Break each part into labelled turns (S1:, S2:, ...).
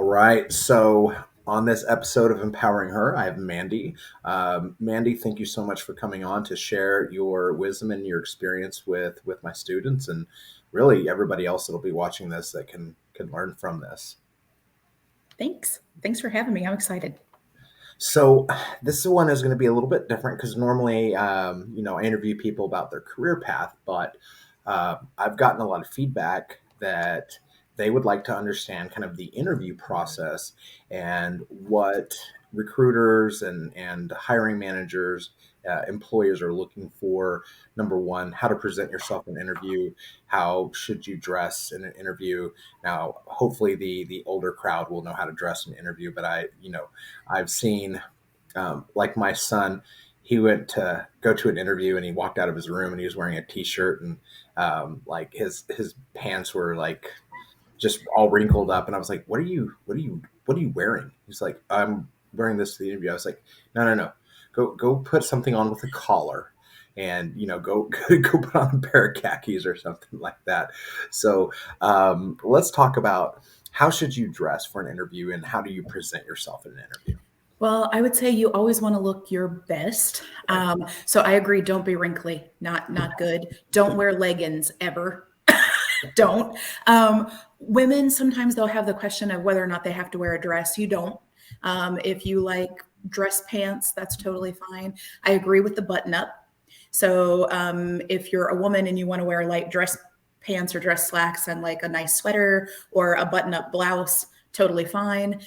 S1: All right. So on this episode of Empowering Her, I have Mandy. Mandy, thank you so much for coming on to share your wisdom and your experience with my students and really everybody else that'll be watching this that can learn from this.
S2: Thanks. Thanks for having me. I'm excited.
S1: So this one is going to be a little bit different because normally, I interview people about their career path, but I've gotten a lot of feedback that they would like to understand kind of the interview process and what recruiters and hiring managers, employers are looking for. Number one, how to present yourself in an interview, how should you dress in an interview. Now, hopefully, the older crowd will know how to dress in an interview, but I've seen, like my son, he went to go to an interview and he walked out of his room and he was wearing a t-shirt and like his pants were like just all wrinkled up. And I was like, what are you wearing? He's like, I'm wearing this to the interview. I was like, no. Go put something on with a collar and, go, go put on a pair of khakis or something like that. So let's talk about how should you dress for an interview and how do you present yourself in an interview?
S2: Well, I would say you always want to look your best.
S1: Okay.
S2: So I agree. Don't be wrinkly. Not good. Don't wear leggings ever. Don't. Women, sometimes they'll have the question of whether or not they have to wear a dress. You don't. If you like dress pants, that's totally fine. I agree with the button up. So if you're a woman and you want to wear light dress pants or dress slacks and like a nice sweater or a button up blouse, totally fine.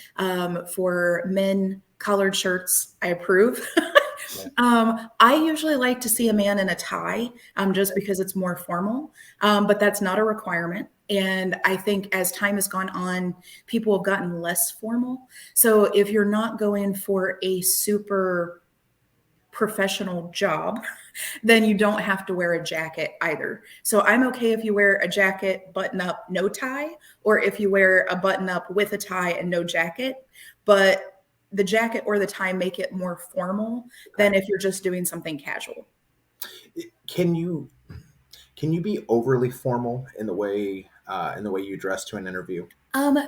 S2: For men, collared shirts, I approve. I usually like to see a man in a tie just because it's more formal, but that's not a requirement. And I think as time has gone on, people have gotten less formal. So if you're not going for a super professional job, then you don't have to wear a jacket either. So I'm okay if you wear a jacket, button up, no tie, or if you wear a button up with a tie and no jacket. But the jacket or the tie make it more formal than if you're just doing something casual.
S1: Can you be overly formal in the way you dress to an interview?
S2: Um,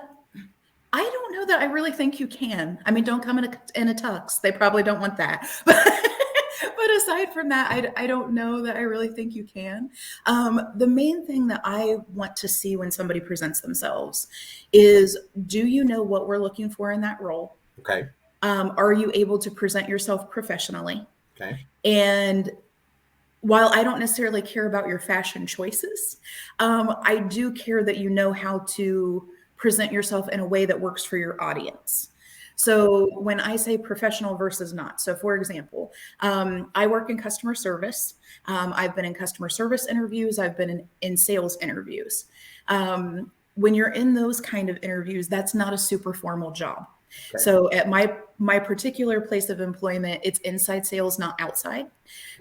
S2: I don't know that I really think you can. I mean, don't come in a tux. They probably don't want that. But aside from that, I don't know that I really think you can. The main thing that I want to see when somebody presents themselves is, do you know what we're looking for in that role?
S1: Okay.
S2: Are you able to present yourself professionally?
S1: Okay.
S2: And while I don't necessarily care about your fashion choices, I do care that you know how to present yourself in a way that works for your audience. So when I say professional versus not, so for example, I work in customer service. I've been in customer service interviews. I've been in sales interviews. When you're in those kind of interviews, that's not a super formal job.
S1: Okay.
S2: So at my particular place of employment, it's inside sales, not outside.
S1: Okay.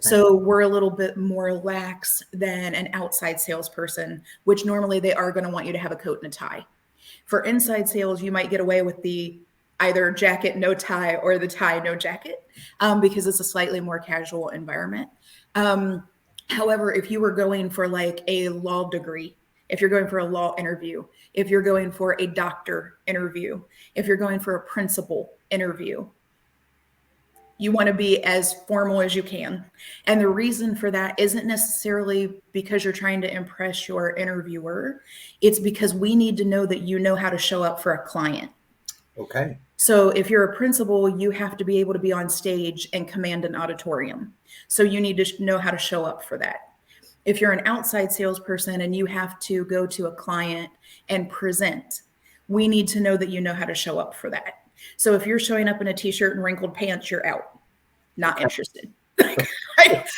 S2: So we're a little bit more lax than an outside salesperson, which normally they are going to want you to have a coat and a tie. For inside sales, you might get away with the either jacket, no tie, or the tie, no jacket, because it's a slightly more casual environment. However, if you were going for like a law degree, if you're going for a law interview, if you're going for a doctor interview, if you're going for a principal interview, you want to be as formal as you can. And the reason for that isn't necessarily because you're trying to impress your interviewer. It's because we need to know that you know how to show up for a client.
S1: Okay.
S2: So if you're a principal, you have to be able to be on stage and command an auditorium. So you need to know how to show up for that. If you're an outside salesperson and you have to go to a client and present, we need to know that you know how to show up for that. So if you're showing up in a t-shirt and wrinkled pants, you're out. Not interested.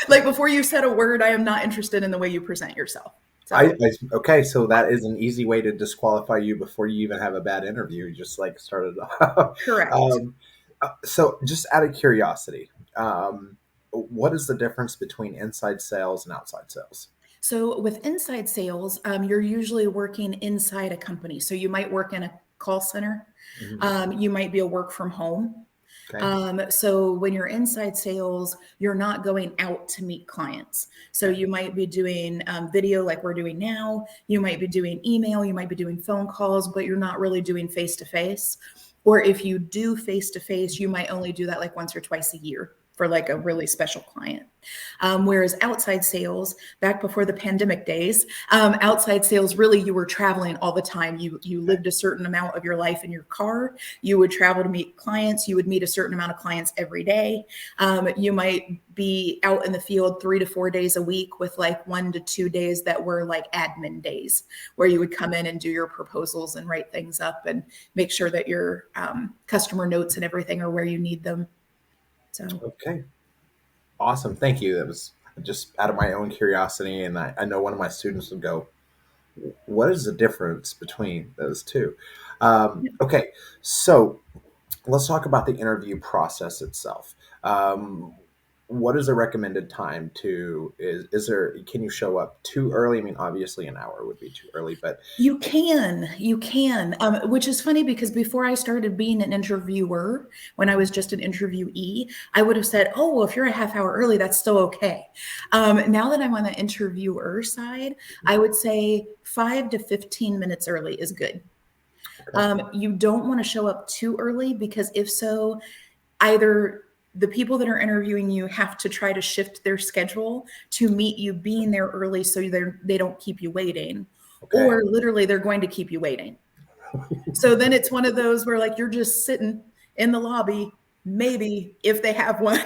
S2: Like before you said a word, I am not interested in the way you present yourself. So.
S1: Okay, so that is an easy way to disqualify you before you even have a bad interview. You just like started off.
S2: Correct.
S1: So just out of curiosity, what is the difference between inside sales and outside sales?
S2: So with inside sales, you're usually working inside a company. So you might work in a call center.
S1: Mm-hmm.
S2: You might be a work from home.
S1: Okay.
S2: So when you're inside sales, you're not going out to meet clients. So
S1: Okay.
S2: you might be doing video like we're doing now. You might be doing email. You might be doing phone calls, but you're not really doing face to face. Or if you do face to face, you might only do that like once or twice a year for like a really special client. Whereas outside sales, back before the pandemic days, outside sales really you were traveling all the time. You
S1: Okay.
S2: lived a certain amount of your life in your car. You would travel to meet clients. You would meet a certain amount of clients every day. You might be out in the field 3 to 4 days a week with like 1 to 2 days that were like admin days where you would come in and do your proposals and write things up and make sure that your customer notes and everything are where you need them. So
S1: Okay. Awesome. Thank you. That was just out of my own curiosity. And I know one of my students would go, what is the difference between those two? Okay. So let's talk about the interview process itself. What is the recommended time to is there can you show up too early? I mean, obviously an hour would be too early, but
S2: which is funny because before I started being an interviewer, when I was just an interviewee, I would have said, oh, well, if you're a half hour early, that's still okay. Now that I'm on the interviewer side, I would say 5 to 15 minutes early is good.
S1: okay,
S2: You don't want to show up too early because if so, either the people that are interviewing you have to try to shift their schedule to meet you being there early so they don't keep you waiting,
S1: okay,
S2: or literally they're going to keep you waiting. So then it's one of those where like you're just sitting in the lobby, maybe if they have one.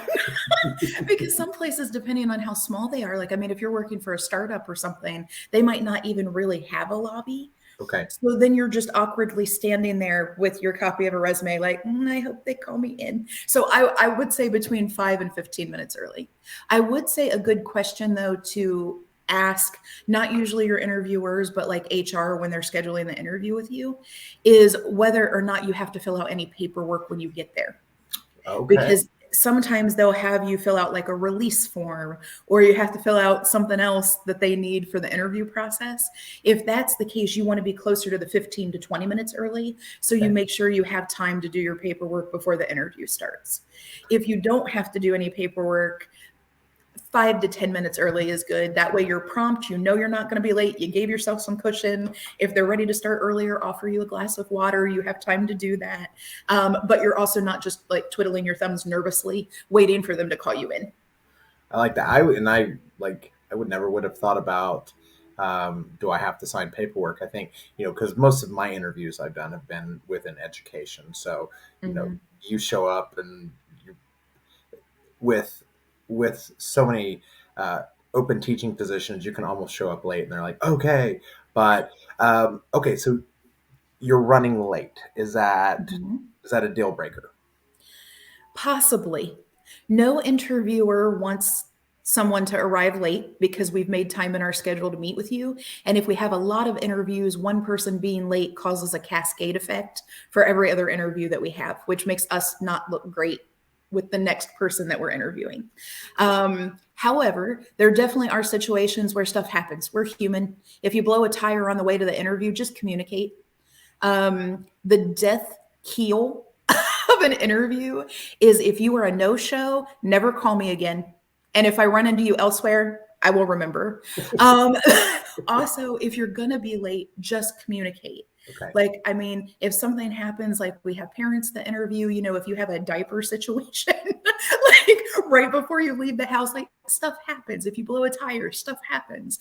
S2: Because some places, depending on how small they are, like I mean, if you're working for a startup or something, they might not even really have a lobby.
S1: okay,
S2: So then you're just awkwardly standing there with your copy of a resume, like, I hope they call me in. So I would say between 5 and 15 minutes early. I would say a good question, though, to ask, not usually your interviewers, but like HR when they're scheduling the interview with you, is whether or not you have to fill out any paperwork when you get there,
S1: okay,
S2: because sometimes they'll have you fill out like a release form or you have to fill out something else that they need for the interview process. If that's the case, you want to be closer to the 15 to 20 minutes early so you
S1: okay.
S2: make sure you have time to do your paperwork before the interview starts. If you don't have to do any paperwork, 5 to 10 minutes early is good. That way you're prompt, you know you're not going to be late. You gave yourself some cushion. If they're ready to start earlier, offer you a glass of water. You have time to do that. But you're also not just like twiddling your thumbs nervously, waiting for them to call you in.
S1: I like that. I would never would have thought about do I have to sign paperwork? I think, because most of my interviews I've done have been within education. So,
S2: Mm-hmm.
S1: you show up and you with so many open teaching positions, you can almost show up late and they're like, okay. But okay, so you're running late.
S2: Mm-hmm.
S1: Is that a deal breaker?
S2: Possibly. No interviewer wants someone to arrive late because we've made time in our schedule to meet with you. And if we have a lot of interviews, one person being late causes a cascade effect for every other interview that we have, which makes us not look great with the next person that we're interviewing. However, there definitely are situations where stuff happens. We're human. If you blow a tire on the way to the interview, just communicate. The death keel of an interview is if you are a no show, never call me again. And if I run into you elsewhere, I will remember. Um, Also, if you're going to be late, just communicate.
S1: Okay.
S2: Like, I mean, if something happens, like we have parents that interview, if you have a diaper situation, like right before you leave the house, like stuff happens. If you blow a tire, stuff happens.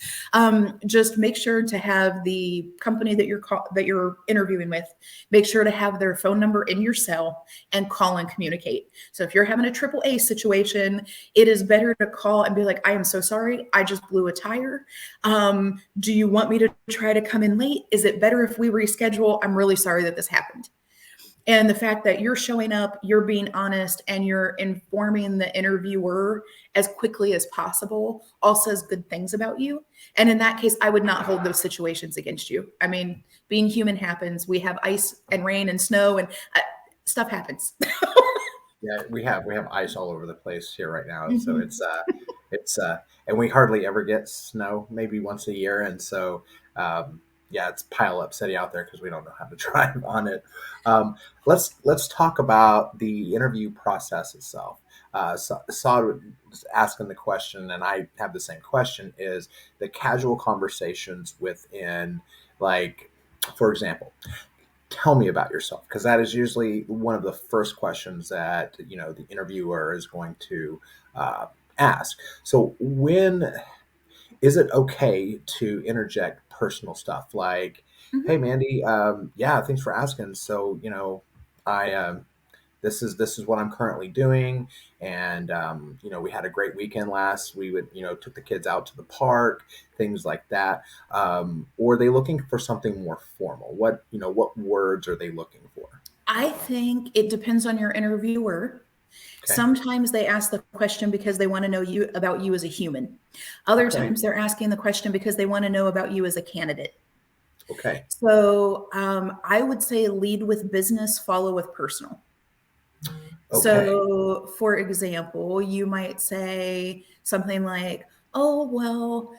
S2: Just make sure to have the company that you're interviewing with, make sure to have their phone number in your cell and call and communicate. So if you're having a triple A situation, it is better to call and be like, I am so sorry, I just blew a tire. Do you want me to try to come in late? Is it better if we reschedule? I'm really sorry that this happened. And the fact that you're showing up, you're being honest, and you're informing the interviewer as quickly as possible all says good things about you. And in that case, I would not hold those situations against you. I mean, being human happens. We have ice and rain and snow, and stuff happens.
S1: Yeah, we have ice all over the place here right now, so
S2: Mhm.
S1: it's and we hardly ever get snow, maybe once a year, and so um, yeah, it's pile up city out there because we don't know how to drive on it. Um, let's talk about the interview process itself. Saad was asking the question, and I have the same question: is the casual conversations within, like, for example, tell me about yourself, because that is usually one of the first questions that the interviewer is going to uh, ask. So when is it okay to interject personal stuff like, "Hey,
S2: Mhm.
S1: Mandy, yeah, thanks for asking. So, I this is what I'm currently doing, and we had a great weekend last. We would took the kids out to the park, things like that." Or are they looking for something more formal? What words are they looking for?
S2: I think it depends on your interviewer.
S1: Okay.
S2: Sometimes they ask the question because they want to know you about you as a human. Other
S1: Okay.
S2: times they're asking the question because they want to know about you as a candidate.
S1: Okay.
S2: So I would say lead with business, follow with personal.
S1: Okay.
S2: So, for example, you might say something like, "Oh, well,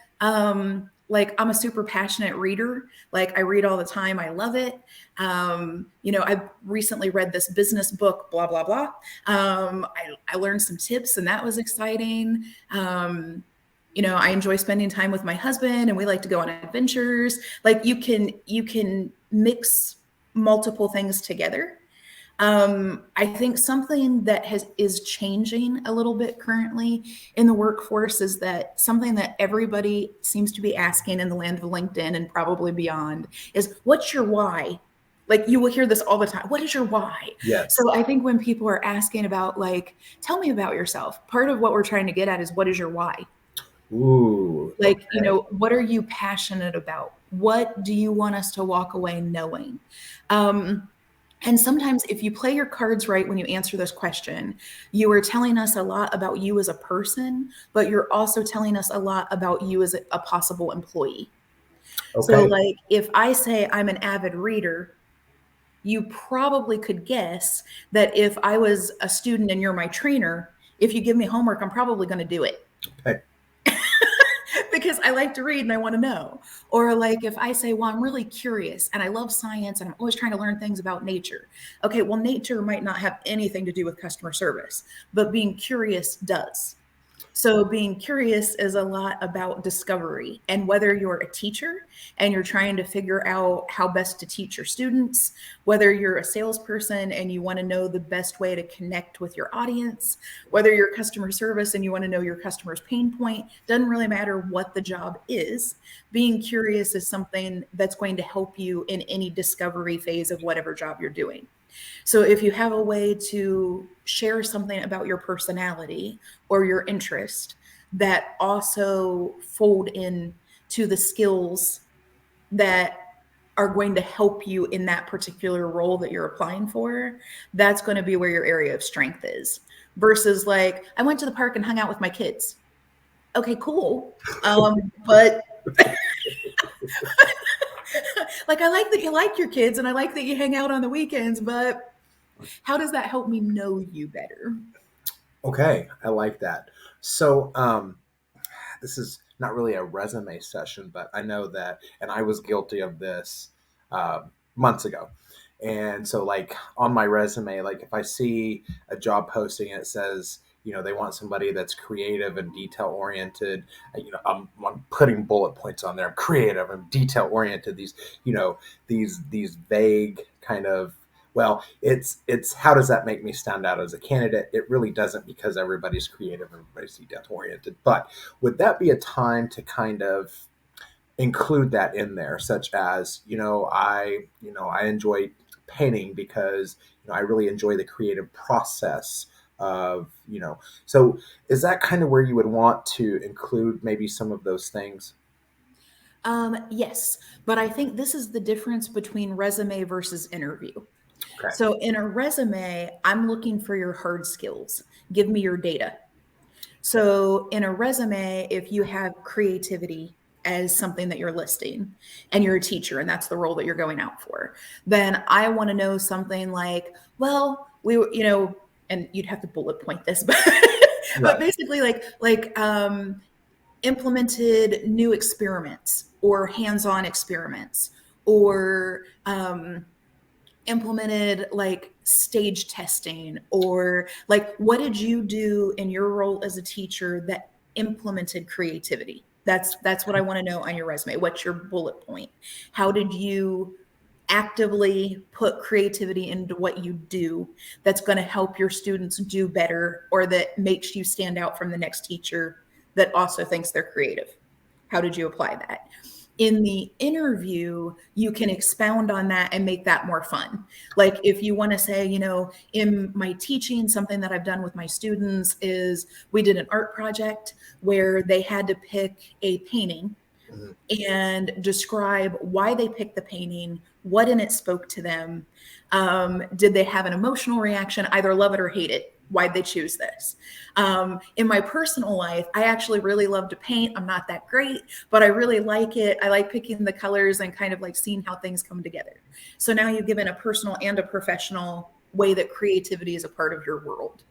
S2: like I'm a super passionate reader. Like I read all the time. I love it. I recently read this business book, blah blah blah. I learned some tips, and that was exciting. I enjoy spending time with my husband, and we like to go on adventures. Like you can mix multiple things together. I think something that is changing a little bit currently in the workforce is that something that everybody seems to be asking in the land of LinkedIn and probably beyond is, what's your why? Like you will hear this all the time. What is your why? So
S1: Yes.
S2: I think when people are asking about, like, tell me about yourself, part of what we're trying to get at is, what is your why?
S1: Ooh.
S2: Like,
S1: Okay.
S2: what are you passionate about? What do you want us to walk away knowing? Um, and sometimes, if you play your cards right when you answer this question, you are telling us a lot about you as a person, but you're also telling us a lot about you as a possible employee. So,
S1: Okay.
S2: like, if I say I'm an avid reader, you probably could guess that if I was a student and you're my trainer, if you give me homework, I'm probably going to do it
S1: Okay.
S2: because I like to read and I want to know. Or like if I say, well, I'm really curious and I love science and I'm always trying to learn things about nature. Okay, well, nature might not have anything to do with customer service, but being curious does. So, being curious is a lot about discovery. And whether you're a teacher and you're trying to figure out how best to teach your students, whether you're a salesperson and you want to know the best way to connect with your audience, whether you're customer service and you want to know your customer's pain point, doesn't really matter what the job is. Being curious is something that's going to help you in any discovery phase of whatever job you're doing. So if you have a way to share something about your personality or your interest that also fold in to the skills that are going to help you in that particular role that you're applying for, that's going to be where your area of strength is. Versus like, I went to the park and hung out with my kids. Okay, cool. But like, I like that you like your kids and I like that you hang out on the weekends, but how does that help me know you better?
S1: Okay. I like that. So, this is not really a resume session, but I know that, and I was guilty of this months ago. And so, like on my resume, like if I see a job posting and it says, they want somebody that's creative and detail oriented, I'm putting bullet points on there. I'm creative and detail oriented. These vague kind of, well, it's how does that make me stand out as a candidate? It really doesn't, because everybody's creative, everybody's detail oriented. But would that be a time to kind of include that in there, such as, I enjoy painting because I really enjoy the creative process of, so is that kind of where you would want to include maybe some of those things?
S2: Yes, but I think this is the difference between resume versus interview.
S1: Okay.
S2: So in a resume, I'm looking for your hard skills. Give me your data. So in a resume, if you have creativity as something that you're listing and you're a teacher and that's the role that you're going out for, then I want to know something like, well, and you'd have to bullet point this, but but
S1: Right.
S2: basically implemented new experiments or hands-on experiments, or implemented like stage testing, or like what did you do in your role as a teacher that implemented creativity? That's what I want to know on your resume. What's your bullet point? How did you actively put creativity into what you do that's going to help your students do better, or that makes you stand out from the next teacher that also thinks they're creative? How did you apply that? In the interview, you can expound on that and make that more fun. Like if you want to say, in my teaching, something that I've done with my students is we did an art project where they had to pick a painting
S1: Mhm.
S2: and describe why they picked the painting, what in it spoke to them. Did they have an emotional reaction, either love it or hate it? Why'd they choose this? In my personal life, I actually really love to paint. I'm not that great, but I really like it. I like picking the colors and kind of like seeing how things come together. So now you've given a personal and a professional way that creativity is a part of your world.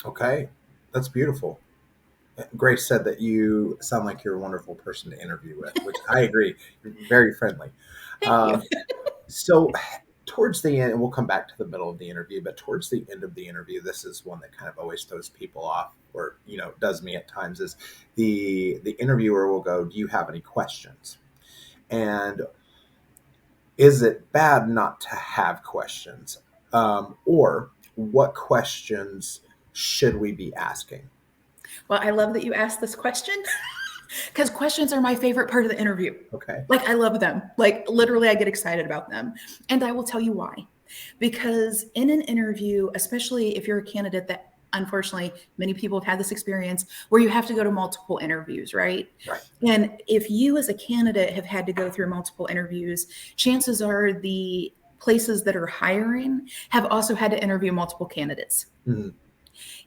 S1: Okay, that's beautiful. Grace said that you sound like you're a wonderful person to interview with, which I agree. You're very friendly.
S2: Thank you.
S1: Um, so, towards the end, and we'll come back to the middle of the interview, but towards the end of the interview, this is one that kind of always throws people off, or does me at times. Is the interviewer will go, "Do you have any questions?" And is it bad not to have questions, or what questions should we be asking?
S2: Well, I love that you asked this question because questions are my favorite part of the interview.
S1: Okay.
S2: Like, I love them. Like, literally, I get excited about them. And I will tell you why. Because in an interview, especially if you're a candidate that unfortunately many people have had this experience where you have to go to multiple interviews, right?
S1: Right.
S2: And if you as a candidate have had to go through multiple interviews, chances are the places that are hiring have also had to interview multiple candidates.
S1: Mhm.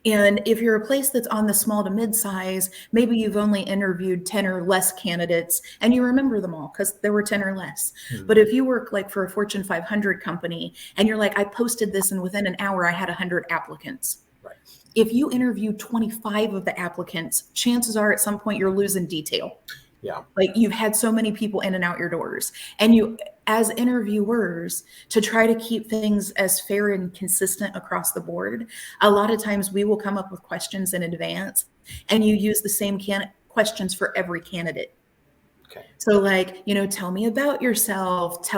S2: And if you're a place that's on the small to mid-size, maybe you've only interviewed 10 or less candidates and you remember them all because there were 10 or less.
S1: Mhm.
S2: But if you work like for a Fortune 500 company and you're like, I posted this and within an hour I had 100 applicants.
S1: Right.
S2: If you interview 25 of the applicants, chances are at some point you're losing detail.
S1: Yeah.
S2: Like you've had so many people in and out your doors. And you, as interviewers, to try to keep things as fair and consistent across the board, a lot of times we will come up with questions in advance and you use the same questions for every candidate.
S1: Okay.
S2: So like, tell me about yourself.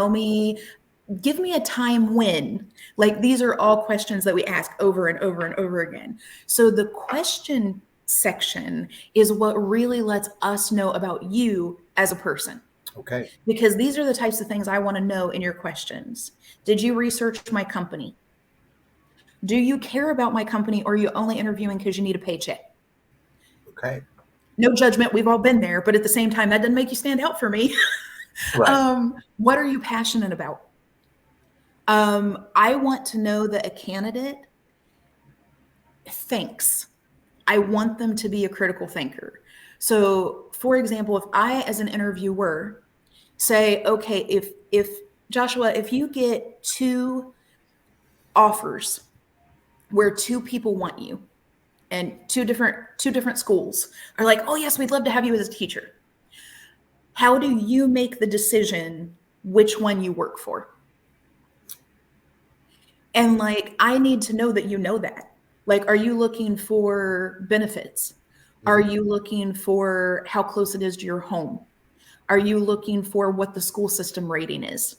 S2: Give me a time when. Like these are all questions that we ask over and over and over again. So the question section is what really lets us know about you as a person,
S1: Okay.
S2: because these are the types of things I want to know in your questions. Did you research my company? Do you care about my company, or are you only interviewing because you need a paycheck?
S1: Okay.
S2: No judgment, we've all been there, but at the same time, that doesn't make you stand out for me.
S1: Right.
S2: What are you passionate about? I want to know that a candidate thinks. I want them to be a critical thinker. So, for example, if I, as an interviewer, say, okay, if Joshua, if you get two offers where two people want you and two different schools are like, oh yes, we'd love to have you as a teacher. How do you make the decision which one you work for? And like, I need to know that you know that. Like, are you looking for benefits? Are
S1: Mhm.
S2: you looking for how close it is to your home? Are you looking for what the school system rating is?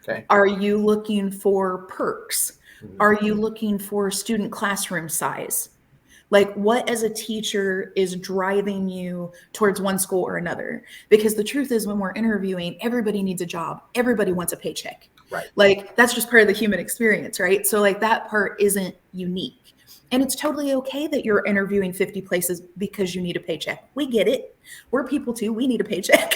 S1: Okay.
S2: Are you looking for perks?
S1: Mhm.
S2: Are you looking for student classroom size? Like, what as a teacher is driving you towards one school or another? Because the truth is, when we're interviewing, everybody needs a job, everybody wants a paycheck.
S1: Right.
S2: Like, that's just part of the human experience, right? So, like, that part isn't unique. And it's totally okay that you're interviewing 50 places because you need a paycheck. We get it. We're people too. We need a paycheck.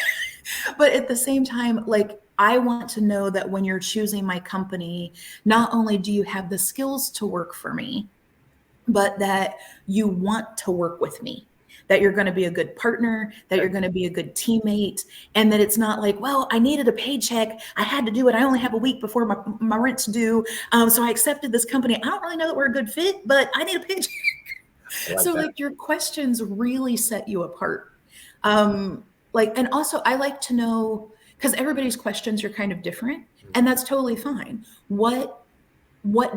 S2: But at the same time, like, I want to know that when you're choosing my company, not only do you have the skills to work for me, but that you want to work with me, that you're going to be a good partner, that you're
S1: Okay.
S2: going to be a good teammate, and that it's not like, well, I needed a paycheck. I had to do it. I only have a week before my rent's due. So I accepted this company. I don't really know that we're a good fit, but I need a paycheck.
S1: I like
S2: So
S1: that.
S2: like your questions really set you apart. Like, and also I like to know, because everybody's questions are kind of different, and that's totally fine. What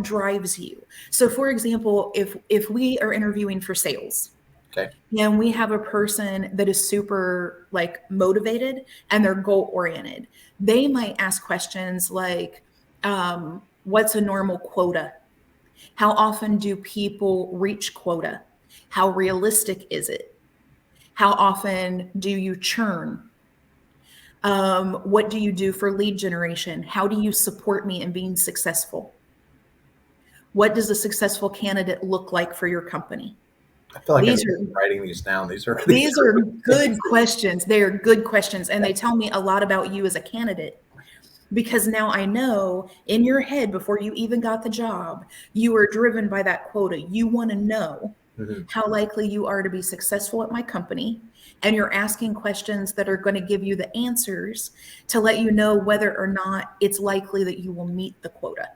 S2: drives you? So for example, if we are interviewing for sales,
S1: Okay.
S2: and we have a person that is super like motivated and they're goal oriented, they might ask questions like, what's a normal quota? How often do people reach quota? How realistic is it? How often do you churn? What do you do for lead generation? How do you support me in being successful? What does a successful candidate look like for your company?
S1: I feel like I need
S2: These
S1: to
S2: are
S1: be writing these down. These
S2: these
S1: are
S2: are
S1: good
S2: good
S1: things.
S2: questions. They are good questions, and they tell me a lot about you as a candidate, because now I know in your head before you even got the job, you were driven by that quota. You want to know
S1: Mhm.
S2: how likely you are to be successful at my company, and you're asking questions that are going to give you the answers to let you know whether or not it's likely that you will meet the quota.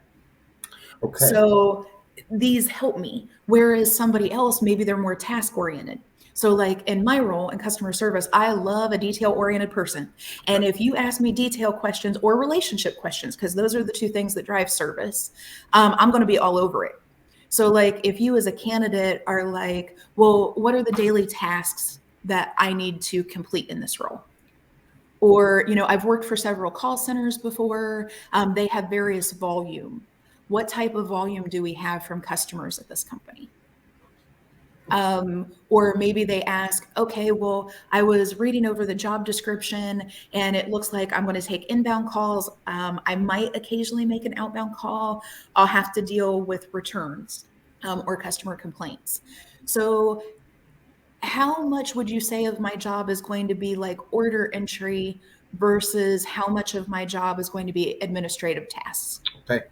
S1: Okay.
S2: So these help me. Whereas somebody else, maybe they're more task oriented. So, like in my role in customer service, I love a detail oriented person. And if you ask me detail questions or relationship questions, because those are the two things that drive service, I'm going to be all over it. So, like, if you as a candidate are like, well, what are the daily tasks that I need to complete in this role? Or, I've worked for several call centers before. They have various volume. What type of volume do we have from customers at this company? Or maybe they ask, okay, well, I was reading over the job description and it looks like I'm going to take inbound calls. I might occasionally make an outbound call. I'll have to deal with returns or customer complaints. So how much would you say of my job is going to be like order entry versus how much of my job is going to be administrative tasks?
S1: Okay.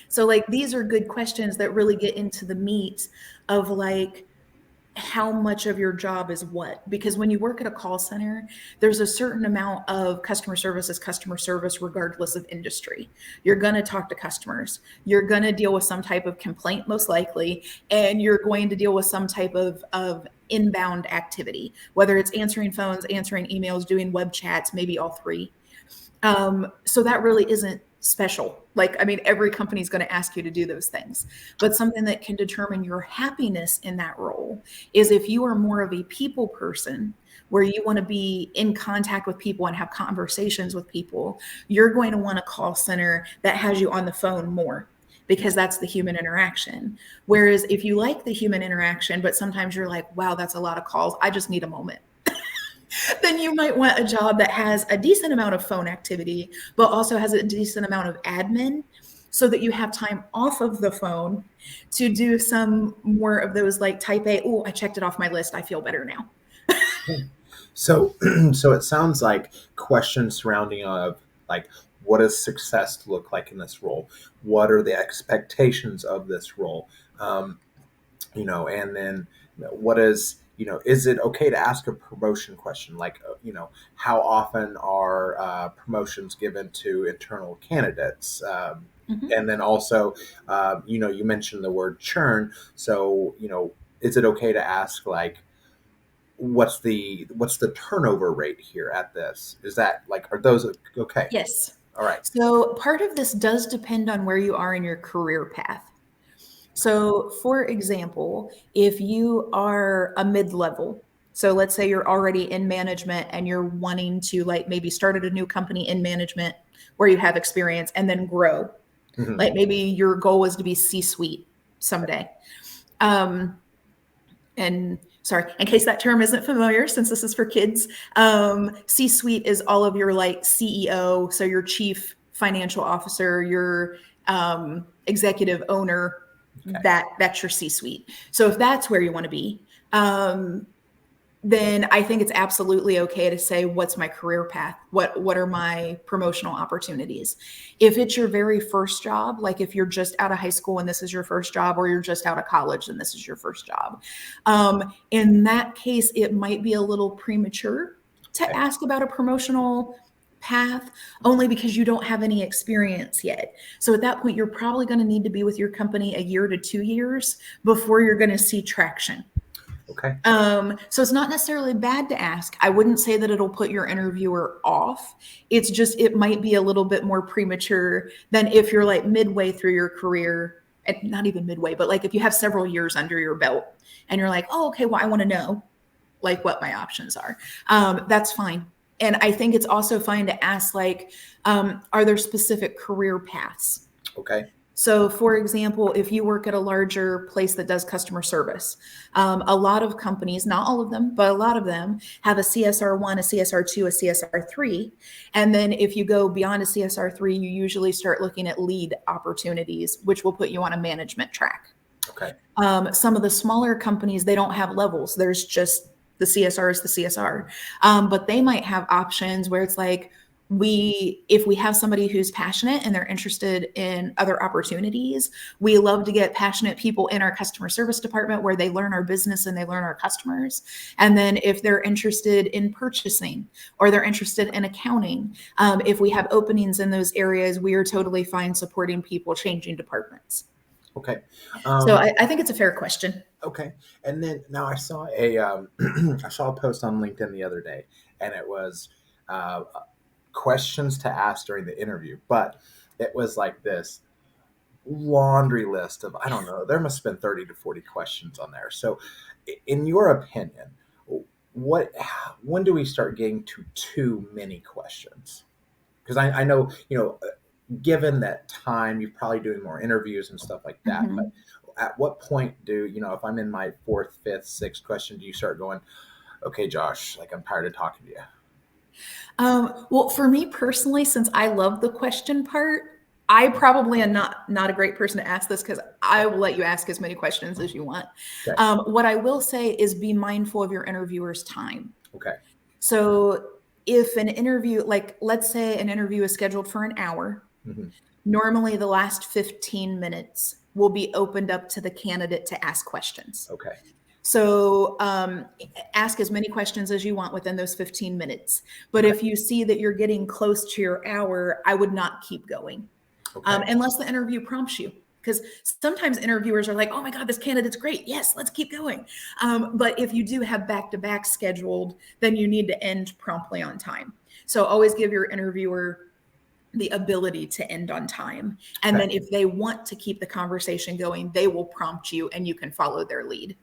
S2: So, like, these are good questions that really get into the meat of like how much of your job is what. Because when you work at a call center, there's a certain amount of customer service is customer service regardless of industry. You're going to talk to customers, you're going to deal with some type of complaint most likely, and you're going to deal with some type of inbound activity, whether it's answering phones, answering emails, doing web chats, maybe all three. So that really isn't special. Like, I mean, every company is going to ask you to do those things. But something that can determine your happiness in that role is if you are more of a people person where you want to be in contact with people and have conversations with people, you're going to want a call center that has you on the phone more because that's the human interaction. Whereas if you like the human interaction, but sometimes you're like, wow, that's a lot of calls, I just need a moment, then you might want a job that has a decent amount of phone activity, but also has a decent amount of admin so that you have time off of the phone to do some more of those like type A, oh, I checked it off my list, I feel better now.
S1: So, so it sounds like questions surrounding of like, what does success look like in this role? What are the expectations of this role? Um, and then what is it okay to ask a promotion question? Like, how often are promotions given to internal candidates?
S2: Mhm.
S1: And then also, you mentioned the word churn. So, is it okay to ask like, what's the turnover rate here at this? Is that like, are those okay?
S2: Yes.
S1: All right.
S2: So part of this does depend on where you are in your career path. So, for example, if you are a mid level, so let's say you're already in management and you're wanting to like maybe start at a new company in management where you have experience and then grow,
S1: Mhm.
S2: like maybe your goal is to be C suite someday. Um, and sorry, in case that term isn't familiar, since this is for kids, C suite is all of your like CEO, so your chief financial officer, your executive owner,
S1: Okay.
S2: that's your C suite. So if that's where you want to be, then I think it's absolutely okay to say, what's my career path? What are my promotional opportunities? If it's your very first job, like if you're just out of high school and this is your first job, or you're just out of college and this is your first job, in that case, it might be a little premature to
S1: Okay.
S2: ask about a promotional path only because you don't have any experience yet. So at that point, you're probably going to need to be with your company a year to 2 years before you're going to see traction.
S1: Okay.
S2: So it's not necessarily bad to ask. I wouldn't say that it'll put your interviewer off. It's just, it might be a little bit more premature than if you're like midway through your career, and not even midway, but like if you have several years under your belt and you're like, oh, okay, well, I want to know like what my options are. That's fine. And I think it's also fine to ask, like, are there specific career paths?
S1: Okay.
S2: So, for example, if you work at a larger place that does customer service, a lot of companies, not all of them, but a lot of them have a CSR1, a CSR2, a CSR3. And then if you go beyond a CSR3, you usually start looking at lead opportunities, which will put you on a management track.
S1: Okay.
S2: Some of the smaller companies, they don't have levels. There's just the CSR is the CSR. But they might have options where it's like, if we have somebody who's passionate and they're interested in other opportunities, we love to get passionate people in our customer service department where they learn our business and they learn our customers. And then if they're interested in purchasing or they're interested in accounting, if we have openings in those areas, we are totally fine supporting people changing departments.
S1: Okay.
S2: So
S1: Um,
S2: I think it's a fair question.
S1: okay. And then now I saw I saw a post on LinkedIn the other day, and it was uh, questions to ask during the interview, but it was like this laundry list of, I don't know, there must have been 30 to 40 questions on there. So in your opinion, what when do we start getting to too many questions? Because I know, given that time, you're probably doing more interviews and stuff like that. But
S2: Mhm.
S1: at what point do, if I'm in my fourth, fifth, sixth question, do you start going, okay, Josh, like I'm tired of talking to you?
S2: Well, for me personally, since I love the question part, I probably am not a great person to ask this because I will let you ask as many questions as you want.
S1: Okay.
S2: What I will say is be mindful of your interviewer's time.
S1: Okay.
S2: So if an interview, like let's say an interview is scheduled for an hour,
S1: Hmm.
S2: normally the last 15 minutes will be opened up to the candidate to ask questions.
S1: Okay.
S2: So ask as many questions as you want within those 15 minutes. But
S1: Okay.
S2: if you see that you're getting close to your hour, I would not keep going
S1: Okay.
S2: unless the interview prompts you. Because sometimes interviewers are like, oh my God, this candidate's great. Yes, let's keep going. But if you do have back to back scheduled, then you need to end promptly on time. So always give your interviewer the ability to end on time. And
S1: Okay.
S2: then if they want to keep the conversation going, they will prompt you and you can follow their lead.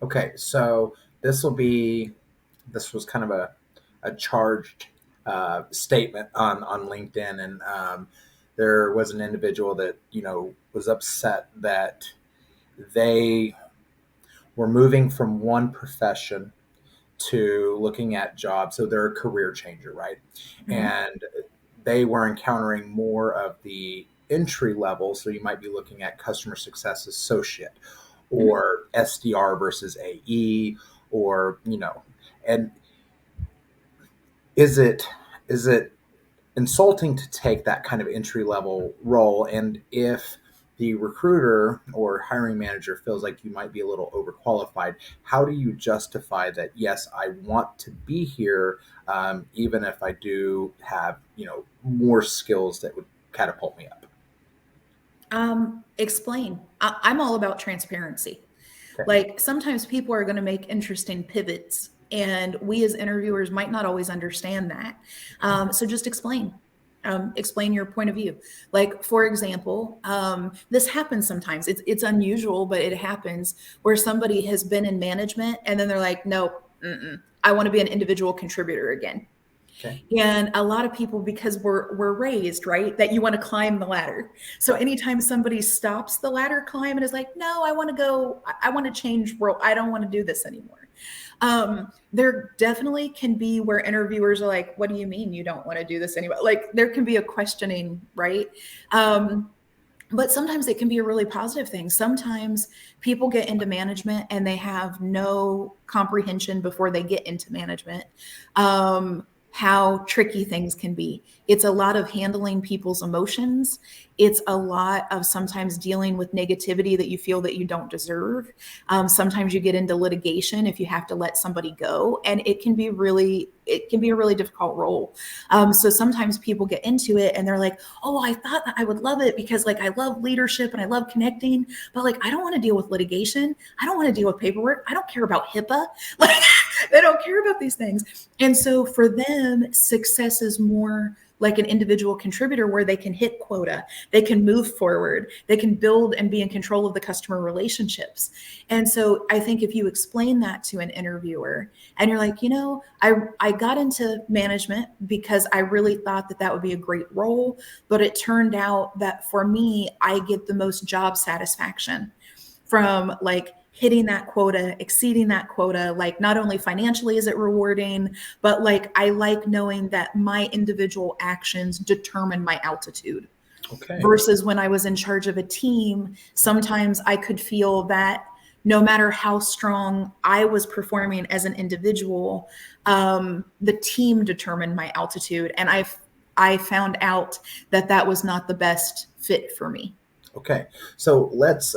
S1: Okay. So this will be, this was kind of a charged statement on LinkedIn, and there was an individual that was upset that they were moving from one profession to looking at jobs. So they're a career changer, right?
S2: Mhm.
S1: And they were encountering more of the entry level. So you might be looking at customer success associate
S2: Mhm.
S1: or SDR versus AE, or, and is it insulting to take that kind of entry level role? And if the recruiter or hiring manager feels like you might be a little overqualified, how do you justify that? Yes, I want to be here, even if I do have more skills that would catapult me up.
S2: Explain. I'm all about transparency.
S1: Okay.
S2: Like sometimes people are going to make interesting pivots, and we as interviewers might not always understand that. So just explain. Explain your point of view. Like, for example, this happens sometimes. It's unusual, but it happens where somebody has been in management and then they're like, nope, I want to be an individual contributor again.
S1: Okay.
S2: And a lot of people, because we're raised, right, that you want to climb the ladder. So
S1: Right.
S2: anytime somebody stops the ladder climb and is like, no, I want to go, I want to change role, I don't want to do this anymore. There definitely can be where interviewers are like, what do you mean you don't want to do this anymore? Like there can be a questioning, right? But sometimes it can be a really positive thing. Sometimes people get into management and they have no comprehension before they get into management. how tricky things can be. It's a lot of handling people's emotions. It's a lot of sometimes dealing with negativity that you feel that you don't deserve. Sometimes you get into litigation if you have to let somebody go, and it can be a really difficult role. So sometimes people get into it and they're like, "Oh, I thought that I would love it because like I love leadership and I love connecting, but like I don't want to deal with litigation. I don't want to deal with paperwork. I don't care about HIPAA." Like they don't care about these things. And so for them, success is more like an individual contributor where they can hit quota, they can move forward, they can build and be in control of the customer relationships. And so I think if you explain that to an interviewer and you're like, I got into management because I really thought that that would be a great role, but it turned out that for me, I get the most job satisfaction from like hitting that quota, exceeding that quota. Like not only financially is it rewarding, but like I like knowing that my individual actions determine my altitude.
S1: Okay.
S2: Versus when I was in charge of a team, sometimes I could feel that no matter how strong I was performing as an individual, the team determined my altitude. And I found out that that was not the best fit for me.
S1: Okay. So let's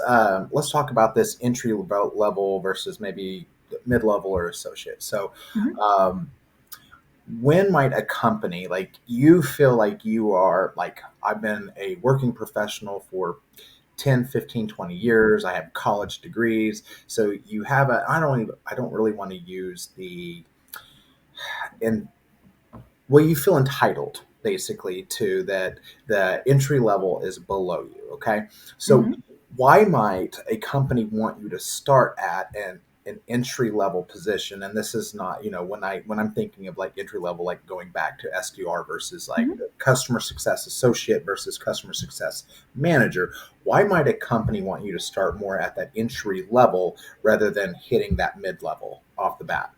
S1: talk about this entry level versus maybe mid level or associate. So
S2: Mhm.
S1: um, when might a company like you feel like you are like I've been a working professional for 10, 15, 20 years. I have college degrees. So you have a I don't really want to use the in well, you feel entitled basically to that the entry level is below you. Okay. So
S2: Mhm.
S1: why might a company want you to start at an entry level position? And this is not, when I'm thinking of like entry level, like going back to SDR versus like
S2: Mhm.
S1: the customer success associate versus customer success manager, why might a company want you to start more at that entry level rather than hitting that mid level off the bat?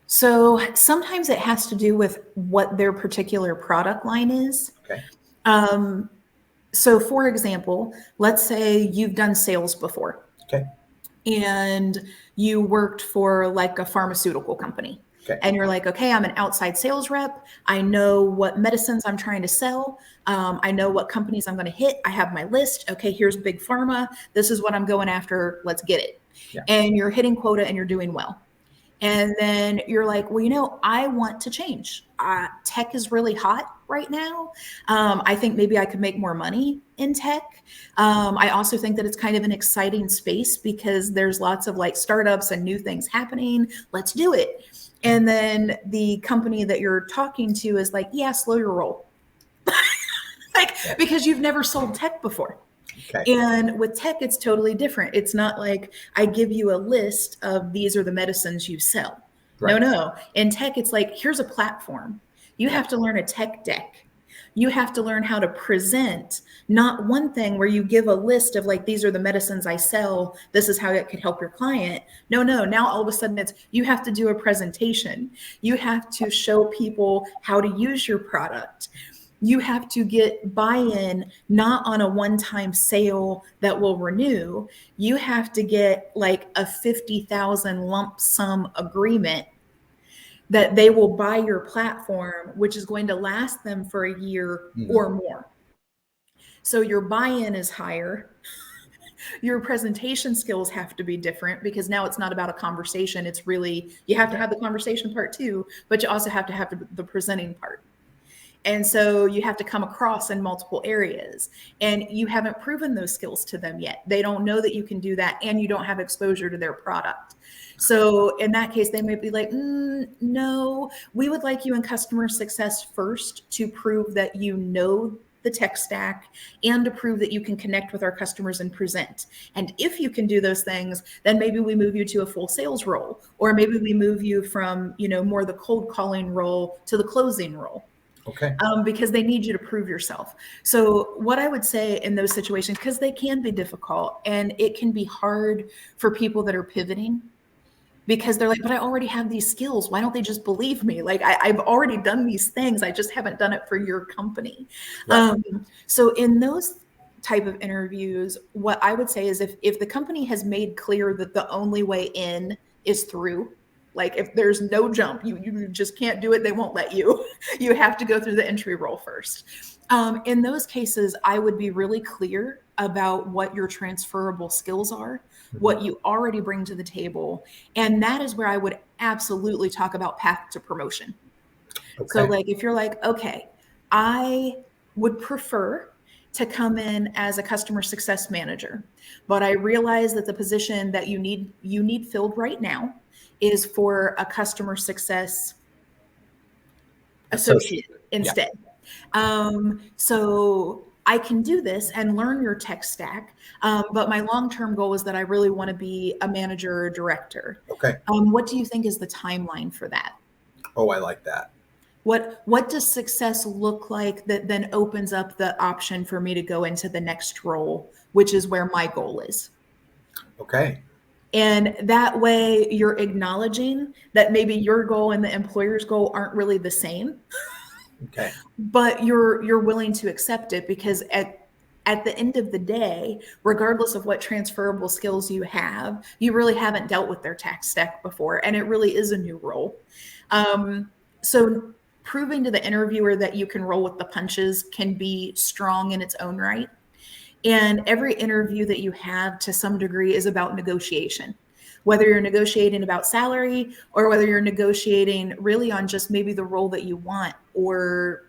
S2: So sometimes it has to do with what their particular product line is.
S1: Okay.
S2: Um, so, for example, let's say you've done sales before
S1: Okay.
S2: and you worked for like a pharmaceutical company.
S1: Okay.
S2: And you're like, okay, I'm an outside sales rep. I know what medicines I'm trying to sell. I know what companies I'm going to hit. I have my list. Okay, here's big pharma. This is what I'm going after. Let's get it.
S1: Yeah.
S2: And you're hitting quota and you're doing well. And then you're like, well, I want to change. Tech is really hot right now. I think maybe I could make more money in tech. I also think that it's kind of an exciting space because there's lots of like startups and new things happening. Let's do it. And then the company that you're talking to is like, yeah, slow your roll. Like,
S1: Okay.
S2: because you've never sold tech before.
S1: Okay.
S2: And with tech, it's totally different. It's not like I give you a list of these are the medicines you sell. No,
S1: Right.
S2: no. In tech, it's like here's a platform. You
S1: Yeah.
S2: have to learn a tech deck. You have to learn how to present, not one thing where you give a list of like, these are the medicines I sell. This is how it could help your client. No, no. Now all of a sudden it's you have to do a presentation. You have to show people how to use your product. You have to get buy-in not on a one-time sale that will renew. You have to get like a 50,000 lump sum agreement that they will buy your platform, which is going to last them for a year
S1: Mhm.
S2: or more. So your buy-in is higher. Your presentation skills have to be different because now it's not about a conversation. It's really, you have to
S1: Yeah.
S2: have the conversation part too, but you also have to have the presenting part. And so you have to come across in multiple areas. And you haven't proven those skills to them yet. They don't know that you can do that, and you don't have exposure to their product. So in that case, they may be like, no, we would like you in customer success first to prove that you know the tech stack and to prove that you can connect with our customers and present. And if you can do those things, then maybe we move you to a full sales role, or maybe we move you from, more the cold calling role to the closing role,
S1: Okay.
S2: because they need you to prove yourself. So, what I would say in those situations, because they can be difficult and it can be hard for people that are pivoting because they're like, but I already have these skills. Why don't they just believe me? Like, I've already done these things. I just haven't done it for your company.
S1: Right.
S2: So, in those type of interviews, what I would say is if the company has made clear that the only way in is through, Like if there's no jump, you just can't do it. They won't let you. You have to go through the entry role first. In those cases, I would be really clear about what your transferable skills are,
S1: Mhm.
S2: what you already bring to the table. And that is where I would absolutely talk about path to promotion. So,
S1: Okay.
S2: like, if you're like, okay, I would prefer to come in as a customer success manager, but I realize that the position that you need filled right now is for a customer success
S1: Associate.
S2: associate
S1: Yeah.
S2: instead. So I can do this and learn your tech stack, but my long-term goal is that I really want to be a manager or director.
S1: Okay.
S2: What do you think is the timeline for that?
S1: Oh, I like that.
S2: What does success look like that then opens up the option for me to go into the next role, which is where my goal is?
S1: Okay.
S2: And that way you're acknowledging that maybe your goal and the employer's goal aren't really the same,
S1: Okay.
S2: but you're willing to accept it because at the end of the day, regardless of what transferable skills you have, you really haven't dealt with their tech stack before, and it really is a new role. So proving to the interviewer that you can roll with the punches can be strong in its own right. And every interview that you have to some degree is about negotiation. Whether you're negotiating about salary or whether you're negotiating really on just maybe the role that you want or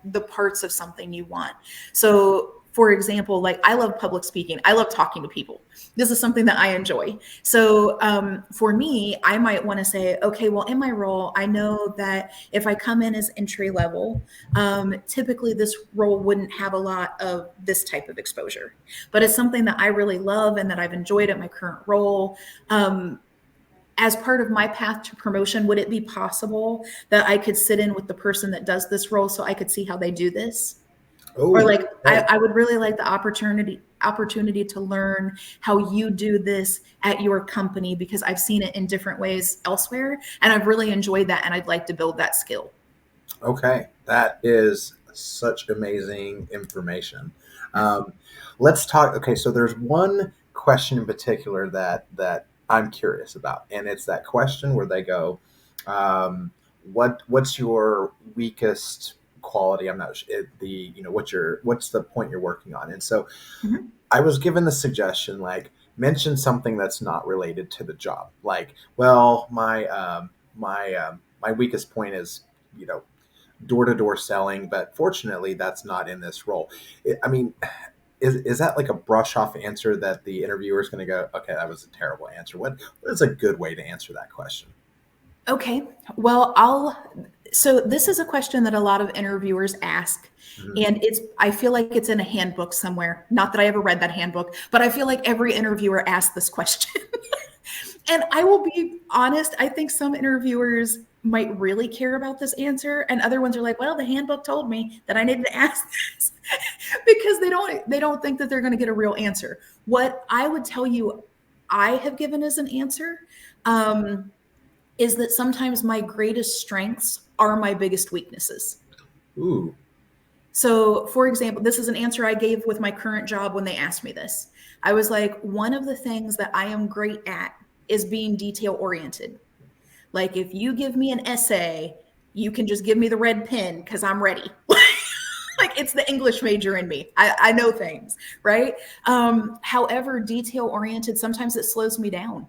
S2: the parts of something you want. So, for example, like I love public speaking, I love talking to people. This is something that I enjoy. So, for me, I might want to say, okay, well, in my role, I know that if I come in as entry level, typically this role wouldn't have a lot of this type of exposure, but it's something that I really love and that I've enjoyed at my current role. As part of my path to promotion, would it be possible that I could sit in with the person that does this role so I could see how they do this? Or
S1: Oh,
S2: like
S1: okay.
S2: I would really like the opportunity to learn how you do this at your company because I've seen it in different ways elsewhere and I've really enjoyed that and I'd like to build that skill.
S1: Okay. That is such amazing information. Um, let's talk. Okay, so there's one question in particular that I'm curious about, and it's that question where they go, "What's your weakest quality?" I'm not sure, the what's the point you're working on, and so
S2: Mhm.
S1: I was given the suggestion like mention something that's not related to the job. Like, well, my weakest point is door to door selling, but fortunately, that's not in this role. I mean, is that like a brush off answer that the interviewer is going to go, okay, that was a terrible answer? What is a good way to answer that question?
S2: Okay. Well, so this is a question that a lot of interviewers ask.
S1: Mhm.
S2: And I feel like it's in a handbook somewhere. Not that I ever read that handbook, but I feel like every interviewer asks this question. And I will be honest, I think some interviewers might really care about this answer, and other ones are like, well, the handbook told me that I needed to ask this because they don't think that they're going to get a real answer. What I would tell you I have given as an answer, um, is that sometimes my greatest strengths are my biggest weaknesses.
S1: Ooh,
S2: So, for example, this is an answer I gave with my current job when they asked me this. I was like, one of the things that I am great at is being detail oriented. Like, if you give me an essay, you can just give me the red pen because I'm ready. Like, it's the English major in me. I know things, right? However, detail oriented, sometimes it slows me down.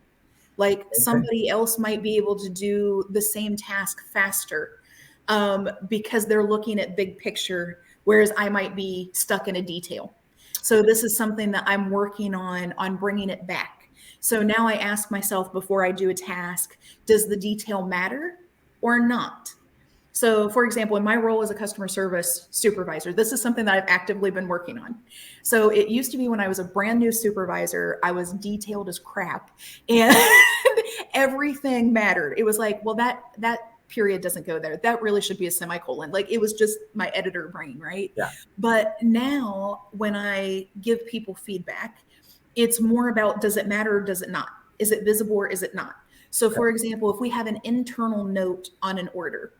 S2: Like
S1: okay,
S2: somebody else might be able to do the same task faster, because they're looking at big picture, whereas I might be stuck in a detail. So this is something that I'm working on bringing it back. So now I ask myself before I do a task, does the detail matter or not? So, for example, in my role as a customer service supervisor, this is something that I've actively been working on. So, it used to be when I was a brand new supervisor, I was detailed as crap and everything mattered. It was like, well, that period doesn't go there. That really should be a semicolon. Like it was just my editor brain, right?
S1: yeah,
S2: But now when I give people feedback, it's more about does it matter or does it not? Is it visible or is it not? So,
S1: okay,
S2: for example, if we have an internal note on an order,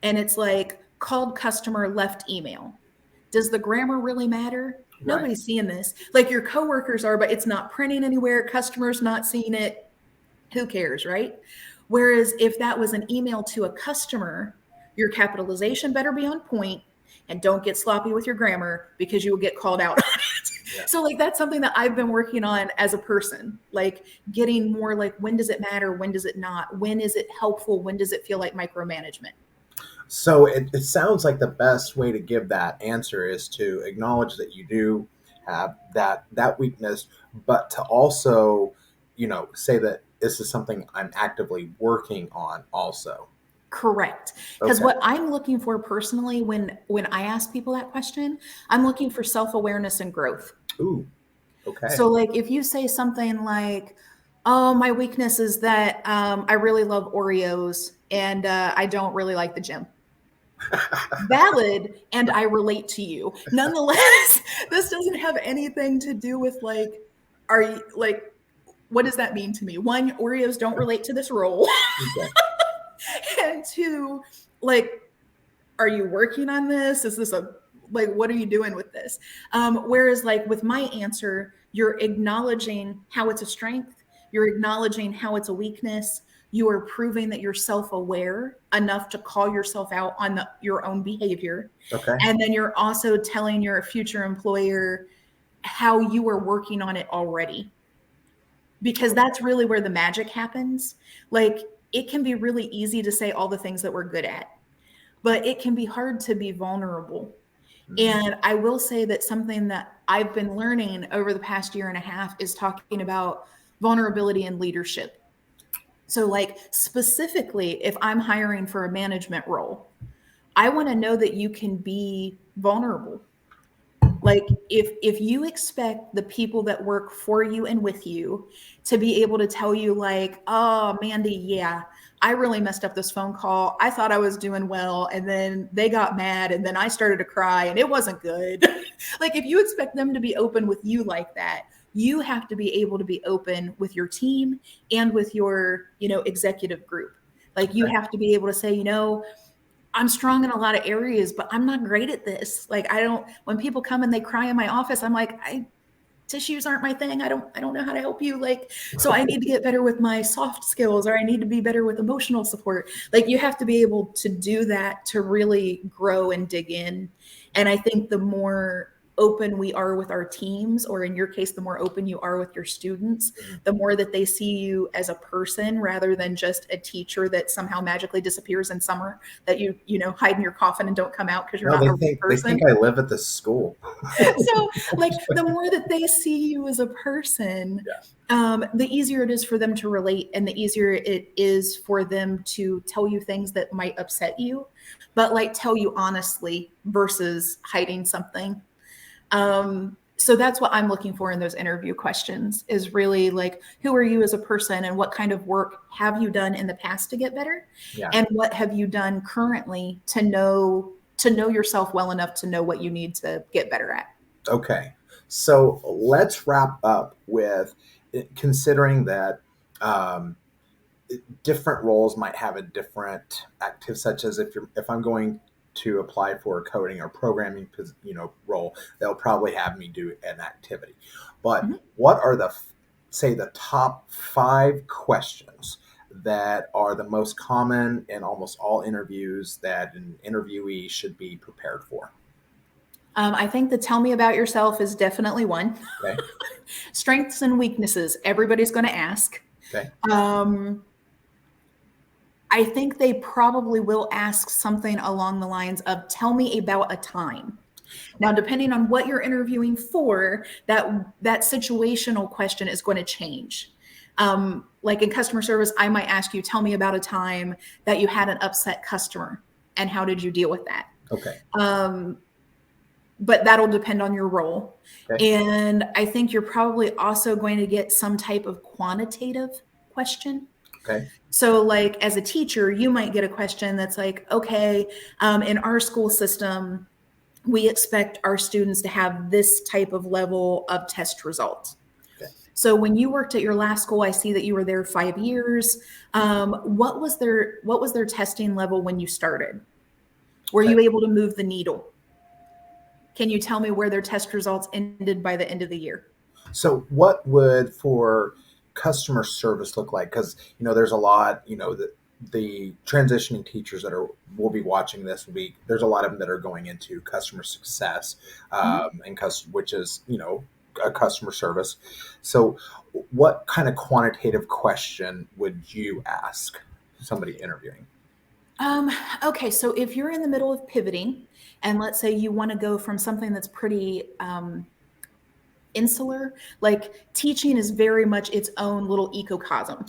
S2: and it's like called customer left email. Does the grammar really matter?
S1: right,
S2: Nobody's seeing this. Like your coworkers are, but it's not printing anywhere. Customers not seeing it. Who cares, right? Whereas if that was an email to a customer, your capitalization better be on point and don't get sloppy with your grammar because you will get called out on it.
S1: Yeah.
S2: So like that's something that I've been working on as a person, like getting more like when does it matter, when does it not, when is it helpful, when does it feel like micromanagement.
S1: So it sounds like the best way to give that answer is to acknowledge that you do have that weakness, but to also, say that this is something I'm actively working on also.
S2: Correct. Because
S1: Okay.
S2: what I'm looking for personally when I ask people that question, I'm looking for self-awareness and growth.
S1: Ooh, okay.
S2: So like if you say something like, "Oh, my weakness is that I really love Oreos and I don't really like the gym." Valid, and I relate to you. Nonetheless, this doesn't have anything to do with like, are you like, what does that mean to me? One, Oreos don't relate to this role.
S1: Okay.
S2: And two, like, are you working on this? Is this a like what are you doing with this? Whereas like with my answer, you're acknowledging how it's a strength, you're acknowledging how it's a weakness, you are proving that you're self-aware enough to call yourself out on your own behavior,
S1: Okay.
S2: and then you're also telling your future employer how you are working on it already, because that's really where the magic happens. Like it can be really easy to say all the things that we're good at, but it can be hard to be vulnerable.
S1: Mm,
S2: And I will say that something that I've been learning over the past year and a half is talking about vulnerability and leadership. So, like, specifically, if I'm hiring for a management role, I want to know that you can be vulnerable. Like if you expect the people that work for you and with you to be able to tell you like, "Oh, Mandy, yeah, I really messed up this phone call. I thought I was doing well and then they got mad and then I started to cry and it wasn't good." Like if you expect them to be open with you like that, you have to be able to be open with your team and with your, executive group. Like you
S1: okay.
S2: have to be able to say, I'm strong in a lot of areas, but I'm not great at this. Like I don't when people come and they cry in my office, I'm like, tissues aren't my thing. I don't know how to help you. Like, so I need to get better with my soft skills or I need to be better with emotional support. Like you have to be able to do that to really grow and dig in. And I think the more open we are with our teams, or in your case, the more open you are with your students,
S1: Mhm.
S2: the more that they see you as a person rather than just a teacher that somehow magically disappears in summer, that you hide in your coffin and don't come out because you're
S1: No,
S2: not
S1: they
S2: a real
S1: think
S2: person.
S1: I live at this school.
S2: So like the more that they see you as a person,
S1: Yeah.
S2: the easier it is for them to relate and the easier it is for them to tell you things that might upset you, but like tell you honestly versus hiding something. So that's what I'm looking for in those interview questions, is really like, who are you as a person and what kind of work have you done in the past to get better?
S1: Yeah.
S2: And what have you done currently to know yourself well enough to know what you need to get better at?
S1: Okay. So let's wrap up with considering that um, different roles might have a different active, such as if I'm going to apply for a coding or programming role, they'll probably have me do an activity. But
S2: Mhm.
S1: what are say the top 5 questions that are the most common in almost all interviews that an interviewee should be prepared for?
S2: I think the tell me about yourself is definitely one.
S1: Okay.
S2: Strengths and weaknesses, everybody's going to ask.
S1: Okay.
S2: Um, I think they probably will ask something along the lines of tell me about a time. Now, depending on what you're interviewing for, that situational question is going to change. Like in customer service, I might ask you, tell me about a time that you had an upset customer and how did you deal with that?
S1: Okay.
S2: Um, but that'll depend on your role.
S1: Okay.
S2: And I think you're probably also going to get some type of quantitative question.
S1: Okay.
S2: So, like as a teacher, you might get a question that's like, okay, in our school system, we expect our students to have this type of level of test results.
S1: Okay.
S2: So when you worked at your last school, I see that you were there 5 years. What was their testing level when you started? Were
S1: Okay.
S2: you able to move the needle? Can you tell me where their test results ended by the end of the year?
S1: So, what would for customer service look like? Because there's a lot. The transitioning teachers that are will be watching this will be there's a lot of them that are going into customer success,
S2: Mhm.
S1: which is a customer service. So, what kind of quantitative question would you ask somebody interviewing?
S2: Um, okay, so if you're in the middle of pivoting, and let's say you want to go from something that's pretty insular, like teaching is very much its own little ecocosm.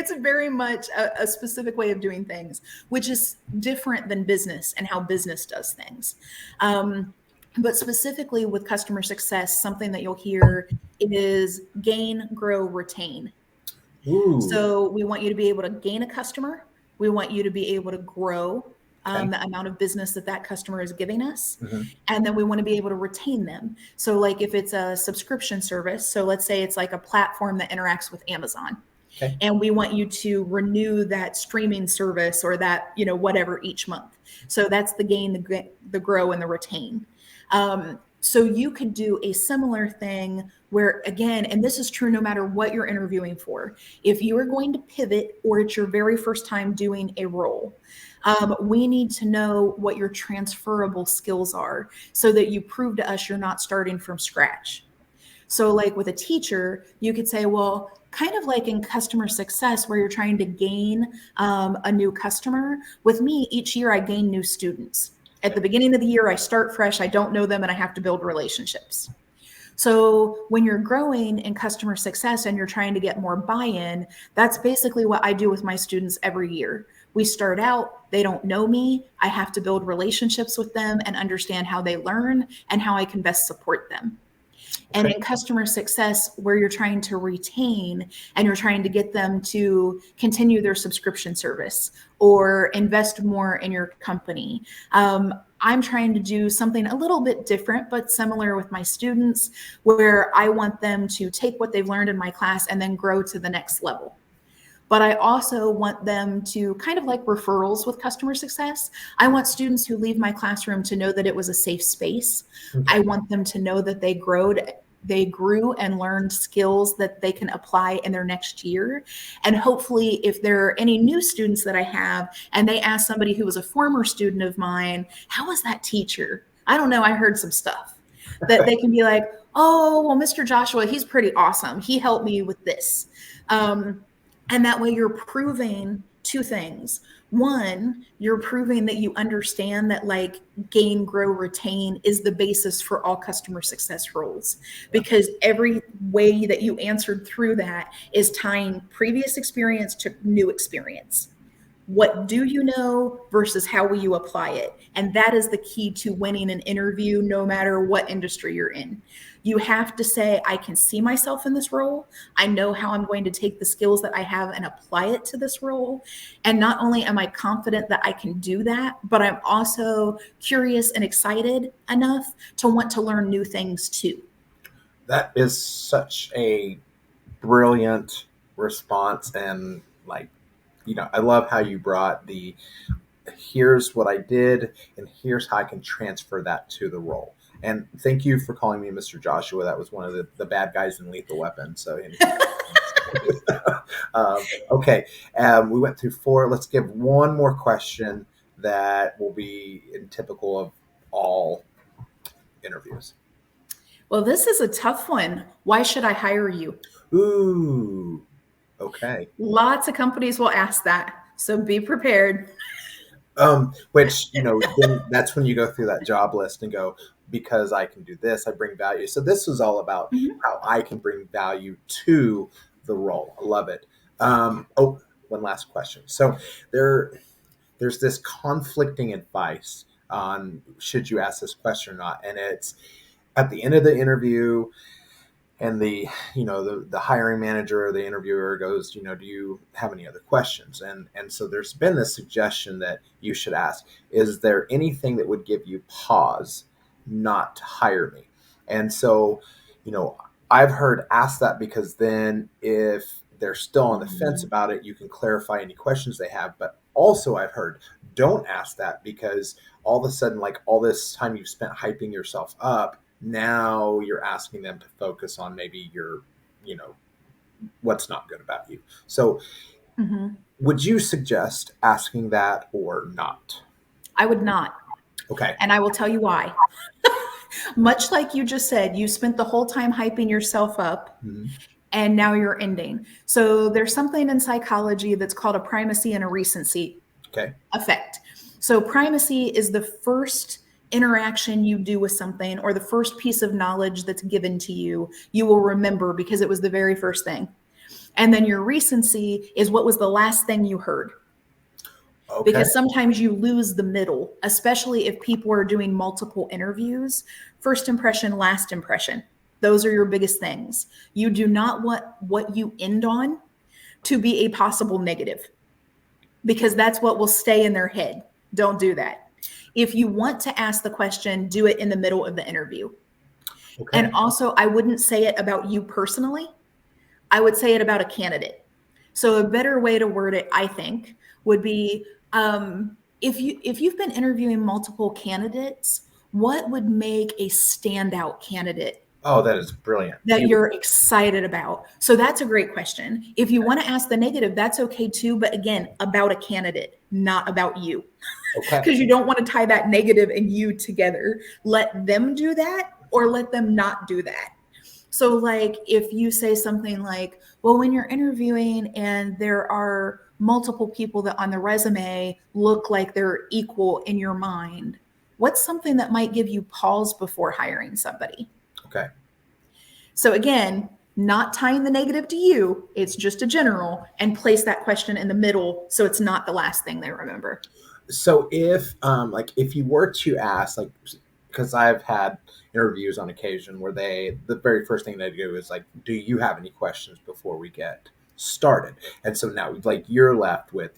S2: It's very much a specific way of doing things, which is different than business and how business does things. But specifically with customer success, something that you'll hear is gain, grow, retain.
S1: Ooh,
S2: So we want you to be able to gain a customer. We want you to be able to grow
S1: okay.
S2: the amount of business that that customer is giving us.
S1: Hmm.
S2: And then we want to be able to retain them. So, like if it's a subscription service, so let's say it's like a platform that interacts with Amazon,
S1: Okay.
S2: and we want you to renew that streaming service or that, whatever each month. So that's the gain, the grow, and the retain. So you could do a similar thing where, again, and this is true no matter what you're interviewing for, if you are going to pivot or it's your very first time doing a role, we need to know what your transferable skills are so that you prove to us you're not starting from scratch. So, like with a teacher, you could say, well, kind of like in customer success, where you're trying to gain a new customer. With me, each year I gain new students. At the beginning of the year, I start fresh, I don't know them, and I have to build relationships. So, when you're growing in customer success and you're trying to get more buy in, that's basically what I do with my students every year. We start out, they don't know me. I have to build relationships with them and understand how they learn and how I can best support them. And
S1: Okay.
S2: in customer success, where you're trying to retain and you're trying to get them to continue their subscription service or invest more in your company, I'm trying to do something a little bit different, but similar with my students, where I want them to take what they've learned in my class and then grow to the next level. But I also want them to kind of like referrals with customer success. I want students who leave my classroom to know that it was a safe space. I
S1: Okay.
S2: want them to know that they grew and learned skills that they can apply in their next year. And hopefully, if there are any new students that I have and they ask somebody who was a former student of mine, how was that teacher? I don't know, I heard some stuff. That they can be like, oh, well, Mr. Joshua, he's pretty awesome. He helped me with this. Um, and that way you're proving two things. One, you're proving that you understand that like gain, grow, retain is the basis for all customer success roles, because every way that you answered through that is tying previous experience to new experience. What do you know versus how will you apply it? And that is the key to winning an interview, no matter what industry you're in. You have to say, I can see myself in this role. I know how I'm going to take the skills that I have and apply it to this role. And not only am I confident that I can do that, but I'm also curious and excited enough to want to learn new things too.
S1: That is such a brilliant response, and I love how you brought the here's what I did and here's how I can transfer that to the role. And thank you for calling me Mr. Joshua. That was one of the bad guys in Lethal Weapon. So anything. Okay, we went through four. Let's give one more question that will be in typical of all interviews.
S2: Well, this is a tough one. Why should I hire you?
S1: Ooh, okay.
S2: Lots of companies will ask that. So be prepared.
S1: Which then that's when you go through that job list and go, because I can do this, I bring value. So this is all about
S2: Mhm.
S1: how I can bring value to the role. I love it. One last question. So there, there's this conflicting advice on should you ask this question or not, and it's at the end of the interview, and the hiring manager or the interviewer goes, do you have any other questions? And so there's been this suggestion that you should ask, is there anything that would give you pause not to hire me? And so you know I've heard ask that, because then if they're still on the fence
S2: Mhm.
S1: about it, you can clarify any questions they have. But also I've heard, don't ask that, because all of a sudden, like, all this time you've spent hyping yourself up, now you're asking them to focus on maybe your, you know, what's not good about you. So
S2: Mhm.
S1: would you suggest asking that or not?
S2: I would not.
S1: Okay.
S2: And I will tell you why. Much like you just said, you spent the whole time hyping yourself up
S1: Mhm.
S2: and now you're ending. So there's something in psychology that's called a primacy and a recency
S1: Okay.
S2: effect. So primacy is the first interaction you do with something or the first piece of knowledge that's given to you, you will remember because it was the very first thing. And then your recency is what was the last thing you heard.
S1: Okay.
S2: Because sometimes you lose the middle, especially if people are doing multiple interviews. First impression, last impression. Those are your biggest things. You do not want what you end on to be a possible negative because that's what will stay in their head. Don't do that. If you want to ask the question, do it in the middle of the interview.
S1: Okay.
S2: And also, I wouldn't say it about you personally. I would say it about a candidate. So a better way to word it, I think, would be if you've been interviewing multiple candidates, what would make a standout candidate
S1: Oh, that is brilliant.
S2: that
S1: Beautiful.
S2: you're excited about? So that's a great question. If you want to ask the negative, that's okay too. But again, about a candidate, not about you,
S1: Okay.
S2: because you don't want to tie that negative and you together. Let them do that or let them not do that. So, like, if you say something like, well, when you're interviewing and there are multiple people that on the resume look like they're equal in your mind, what's something that might give you pause before hiring somebody?
S1: Okay.
S2: So, again, not tying the negative to you, it's just a general, and place that question in the middle so it's not the last thing they remember.
S1: So if like if you were to ask like because I've had interviews on occasion where the very first thing they do is like, do you have any questions before we get started? And so now like you're left with,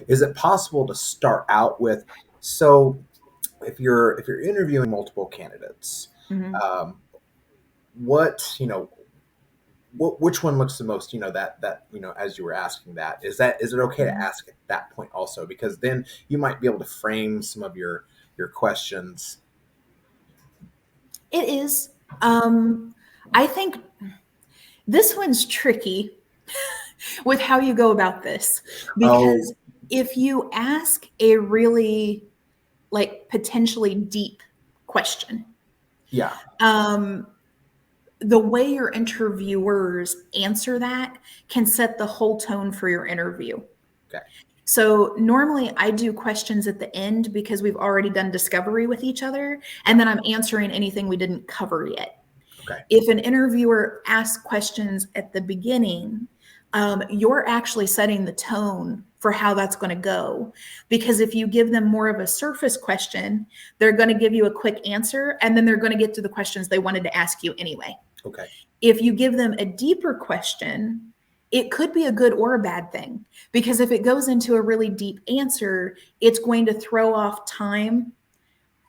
S1: is it possible to start out with, so if you're interviewing multiple candidates,
S2: Mhm.
S1: um, what which one looks the most, as you were asking that, is it okay to
S2: Mhm.
S1: ask at that point also, because then you might be able to frame some of your questions.
S2: It is. I think this one's tricky with how you go about this
S1: Oh,
S2: because if you ask a really like potentially deep question,
S1: yeah.
S2: um, the way your interviewers answer that can set the whole tone for your interview.
S1: Okay.
S2: So normally I do questions at the end because we've already done discovery with each other,
S1: Yeah.
S2: and then I'm answering anything we didn't cover yet.
S1: Okay.
S2: If an interviewer asks questions at the beginning, you're actually setting the tone for how that's going to go. Because if you give them more of a surface question, they're going to give you a quick answer and then they're going to get to the questions they wanted to ask you anyway.
S1: Okay.
S2: If you give them a deeper question, it could be a good or a bad thing. Because if it goes into a really deep answer, it's going to throw off time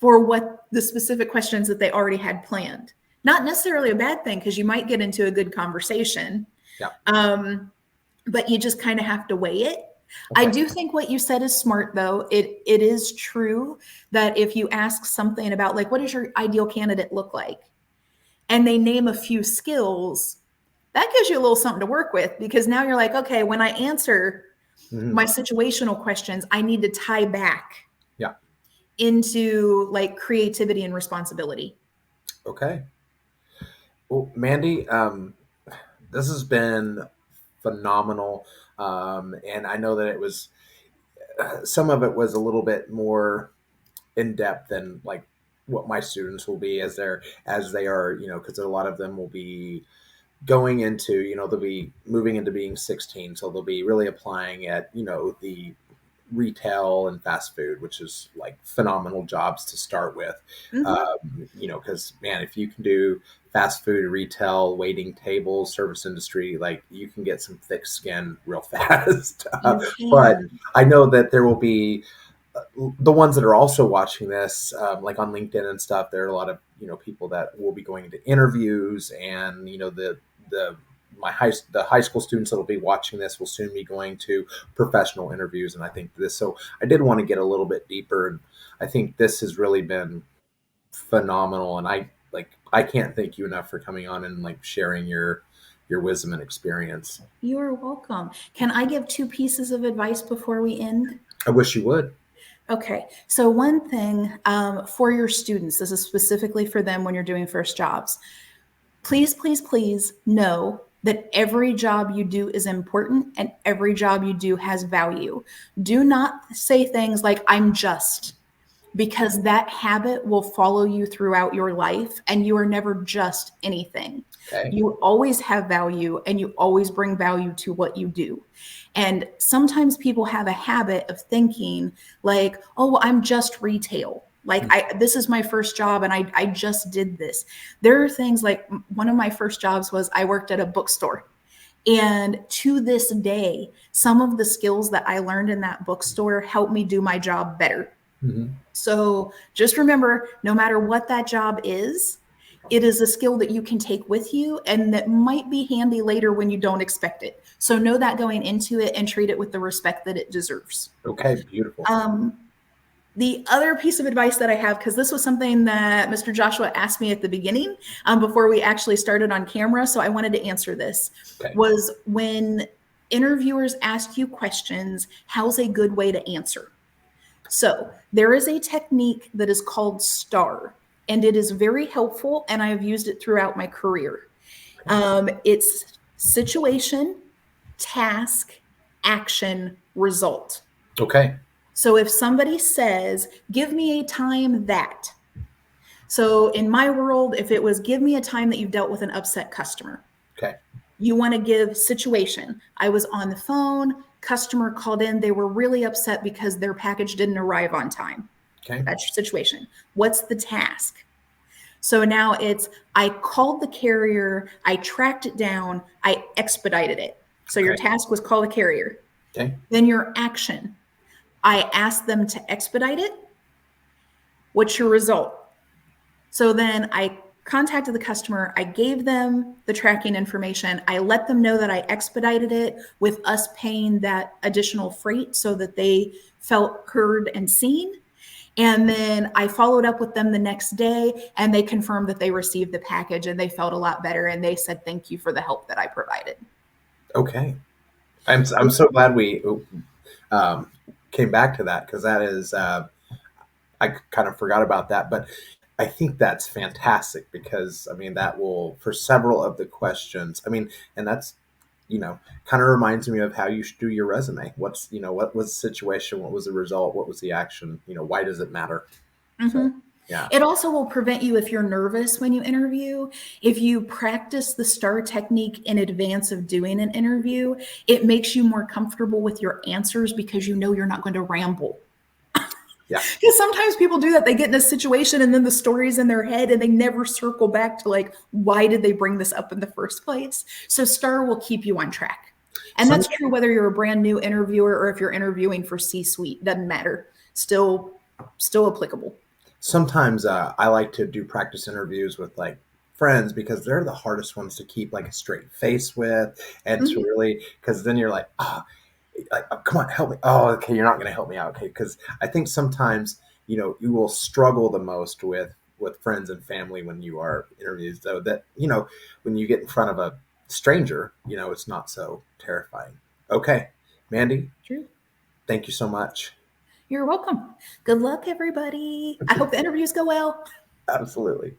S2: for what the specific questions that they already had planned. Not necessarily a bad thing because you might get into a good conversation,
S1: Yeah.
S2: um, but you just kind of have to weigh it. I
S1: Okay.
S2: do think what you said is smart, though. It is true that if you ask something about like what does your ideal candidate look like, and they name a few skills, that gives you a little something to work with because now you're like, okay, when I answer
S1: Hmm.
S2: my situational questions, I need to tie back
S1: Yeah.
S2: into like creativity and responsibility.
S1: Okay. Well, Mandy, this has been phenomenal. And I know that it was some of it was a little bit more in depth than like what my students will be as they are, because a lot of them will be going into, they'll be moving into being 16, so they'll be really applying at, the retail and fast food, which is like phenomenal jobs to start with.
S2: Mm-hmm.
S1: Because man, if you can do fast food, retail, waiting tables, service industry, like you can get some thick skin real fast.
S2: You
S1: But
S2: can.
S1: I know that there will be the ones that are also watching this, like on LinkedIn and stuff. There are a lot of people that will be going to interviews, and the the high school students that will be watching this will soon be going to professional interviews. And I think this, so I did want to get a little bit deeper, and I think this has really been phenomenal. And I can't thank you enough for coming on and like sharing your wisdom and experience.
S2: You're welcome. Can I give two pieces of advice before we end?
S1: I wish you would.
S2: Okay, so one thing for your students, this is specifically for them when you're doing first jobs. Please, please, please know that every job you do is important and every job you do has value. Do not say things like, I'm just, because that habit will follow you throughout your life and you are never just anything.
S1: Okay.
S2: You always have value and you always bring value to what you do. And sometimes people have a habit of thinking like, oh, well, I'm just retail. Like this is my first job and I just did this. There are things like one of my first jobs was I worked at a bookstore. And to this day, some of the skills that I learned in that bookstore help me do my job better.
S1: Mm-hmm.
S2: So just remember, no matter what that job is, it is a skill that you can take with you and that might be handy later when you don't expect it. So know that going into it and treat it with the respect that it deserves.
S1: Okay, beautiful.
S2: The other piece of advice that I have, because this was something that Mr. Joshua asked me at the beginning before we actually started on camera, so I wanted to answer this,
S1: Okay.
S2: was when interviewers ask you questions, how's a good way to answer? So there is a technique that is called STAR, and it is very helpful, and I have used it throughout my career. It's situation, task, action, result.
S1: Okay.
S2: So if somebody says, give me a time that. So in my world, if it was, give me a time that you've dealt with an upset customer,
S1: Okay.
S2: you want to give situation. I was on the phone, customer called in, they were really upset because their package didn't arrive on time.
S1: Okay.
S2: That's your situation. What's the task? So now it's, I called the carrier, I tracked it down, I expedited it. So your
S1: Okay.
S2: task was call the carrier.
S1: Okay.
S2: Then your action, I asked them to expedite it. What's your result? So then I contacted the customer. I gave them the tracking information. I let them know that I expedited it with us paying that additional freight so that they felt heard and seen. And then I followed up with them the next day and they confirmed that they received the package and they felt a lot better. And they said, thank you for the help that I provided.
S1: Okay. I'm so glad we um, came back to that because that is I kind of forgot about that, but I think that's fantastic because I mean that will for several of the questions. I mean, and that's kind of reminds me of how you should do your resume. What's what was the situation? What was the result? What was the action? Why does it matter? So
S2: Mm-hmm.
S1: yeah.
S2: It also will prevent you if you're nervous when you interview. If you practice the STAR technique in advance of doing an interview, it makes you more comfortable with your answers because you know you're not going to ramble.
S1: Yeah.
S2: Because sometimes people do that. They get in a situation and then the story's in their head and they never circle back to like, why did they bring this up in the first place? So STAR will keep you on track. And
S1: Some
S2: that's true whether you're a brand new interviewer or if you're interviewing for C-suite, doesn't matter. Still applicable.
S1: Sometimes I like to do practice interviews with like friends because they're the hardest ones to keep like a straight face with and to
S2: Mhm.
S1: really because then you're like, oh, come on, help me. Oh, okay, you're not going to help me out, okay? Because I think sometimes you will struggle the most with friends and family when you are interviews, though. That when you get in front of a stranger, it's not so terrifying. Okay, Mandy,
S2: True.
S1: thank you so much.
S2: You're welcome. Good luck, everybody. I hope the interviews go well.
S1: Absolutely.